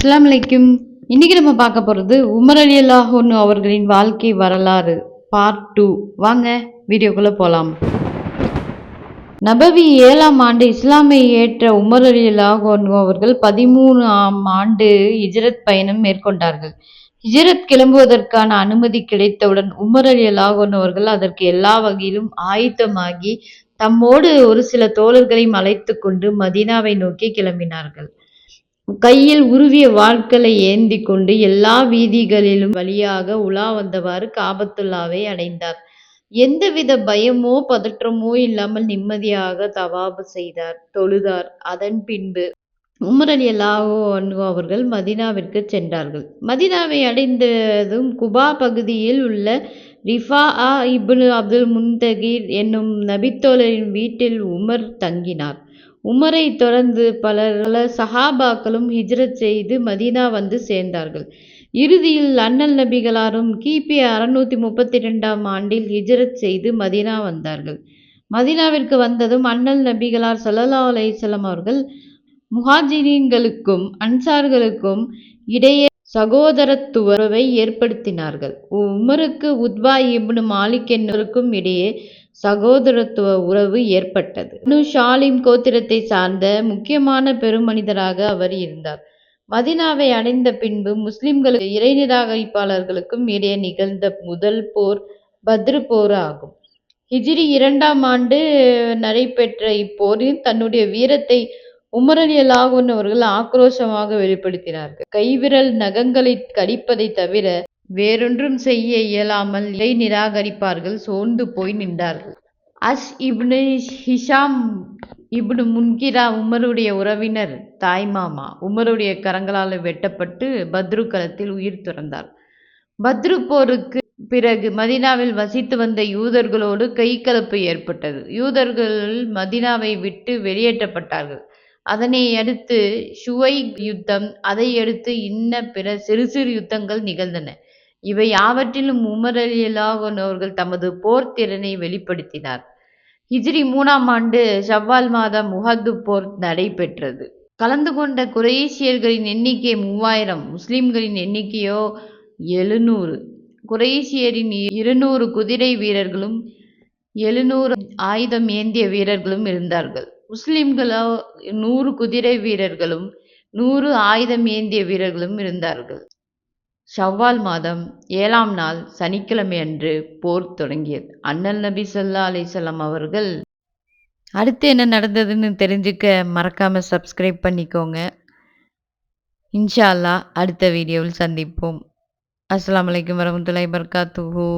அஸ்ஸலாமு அலைக்கும். இன்னைக்கு நம்ம பார்க்க போறது உமர் ரலியல்லாஹு அன்ஹு அவர்களின் வாழ்க்கை வரலாறு பார்ட் 2. வாங்க வீடியோக்குள்ள போலாம். நபவி 7ஆம் ஆண்டு இஸ்லாமை ஏற்ற உமர் ரலியல்லாஹு அன்ஹு அவர்கள் 13ஆம் ஆண்டு ஹிஜ்ரத் பயணம் மேற்கொண்டார்கள். ஹிஜ்ரத் கிளம்புவதற்கான அனுமதி கிடைத்தவுடன் உமர் ரலியல்லாஹு அன்ஹு அவர்கள் அதற்கு எல்லா வகையிலும் ஆயத்தமாகி தம்மோடு ஒரு சில தோழர்களையும் அழைத்துக் கொண்டு மதீனாவை நோக்கி கிளம்பினார்கள். கையில் உருவிய வாள்களை ஏந்திக் கொண்டு எல்லா வீதிகளிலும் வழியாக உலா வந்தவாறு காபத்துல்லாவை அடைந்தார். எந்தவித பயமோ பதற்றமோ இல்லாமல் நிம்மதியாக தவாப் செய்தார், தொழுதார். அதன் பின்பு உமர் ரலியல்லாஹு அன்ஹு அவர்கள் மதீனாவிற்குச் சென்றார்கள். மதீனாவை அடைந்ததும் குபா பகுதியில் உள்ள ரிஃபாஆ இப்னு அப்துல் முன்தகிர் என்னும் நபித்தோழரின் வீட்டில் உமர் தங்கினார். உமரை தொடர்ந்து பல சஹாபாக்களும் ஹிஜ்ரத் செய்து மதீனா வந்து சேர்ந்தார்கள். இறுதியில் அண்ணல் நபிகளாரும் கிபி 632ஆம் ஆண்டில் ஹிஜ்ரத் செய்து மதீனா வந்தார்கள். மதீனாவிற்கு வந்ததும் அண்ணல் நபிகளார் ஸல்லல்லாஹு அலைஹி வஸல்லம் அவர்கள் முஹாஜிரீன்களுக்கும் அன்சார்களுக்கும் இடையே சகோதரத்துவ உறவை ஏற்படுத்தினார்கள். உமருக்கு உத்பா இப்னு மாலிக் என்பவருக்கும் இடையே சகோதரத்துவ உறவு ஏற்பட்டது. பனு ஸாலிம் கோத்திரத்தை சார்ந்த முக்கியமான பெருமனிதராக அவர் இருந்தார். மதீனாவை அடைந்த பின்பு முஸ்லிம்களுக்கு இறை நிராகரிப்பாளர்களுக்கும் இடையே நிகழ்ந்த முதல் போர் பத்ர் போர் ஆகும். ஹிஜ்ரி 2ஆம் ஆண்டு நடைபெற்ற இப்போரில் தன்னுடைய வீரத்தை உமர் ரலியல்லாஹு அன்ஹு அவர்கள் ஆக்ரோஷமாக வெளிப்படுத்தினார்கள். கைவிரல் நகங்களை கடிப்பதை தவிர வேறொன்றும் செய்ய இயலாமல் இறை நிராகரிப்பார்கள் சோர்ந்து போய் நின்றார்கள். அஸ் இப்னு ஹிஷாம் இப்னு முன்கிரா உமருடைய உறவினர் தாய்மாமா உமருடைய கரங்களால் வெட்டப்பட்டு பத்ரு களத்தில் உயிர் துறந்தார். பத்ரு போருக்கு பிறகு மதீனாவில் வசித்து வந்த யூதர்களோடு கைகலப்பு ஏற்பட்டது. யூதர்கள் மதீனாவை விட்டு வெளியேற்றப்பட்டார்கள். அதனை அடுத்து ஷுவைக் யுத்தம், அதையடுத்து இன்ன பிற சிறு சிறு யுத்தங்கள் நிகழ்ந்தன. இவை யாவற்றிலும் உமர் ரலியல்லாஹு அன்ஹு அவர்கள் தமது போர் திறனை வெளிப்படுத்தினார். ஹிஜ்ரி 3ஆம் ஆண்டு ஷவ்வால் மாதம் உஹது போர் நடைபெற்றது. கலந்து கொண்ட குறைஷியர்களின் எண்ணிக்கை 3000, முஸ்லிம்களின் எண்ணிக்கையோ 700. குறைஷியரின் 200 குதிரை வீரர்களும் 700 ஆயுதம் ஏந்திய வீரர்களும் இருந்தார்கள். முஸ்லிம்களோ 100 குதிரை வீரர்களும் 100 ஆயுதம் ஏந்திய வீரர்களும் இருந்தார்கள். ஷவ்வால் மாதம் 7ஆம் நாள் சனிக்கிழமை அன்று போர் தொடங்கியது. அண்ணல் நபி ஸல்லல்லாஹு அலைஹி வஸல்லம் அவர்கள் அடுத்து என்ன நடந்ததுன்னு தெரிஞ்சுக்க மறக்காம சப்ஸ்கிரைப் பண்ணிக்கோங்க. இன்ஷா அல்லாஹ் அடுத்த வீடியோவில் சந்திப்போம். அஸ்ஸலாமு அலைக்கும் வரஹ்மத்துல்லாஹி வபரகாத்துஹு.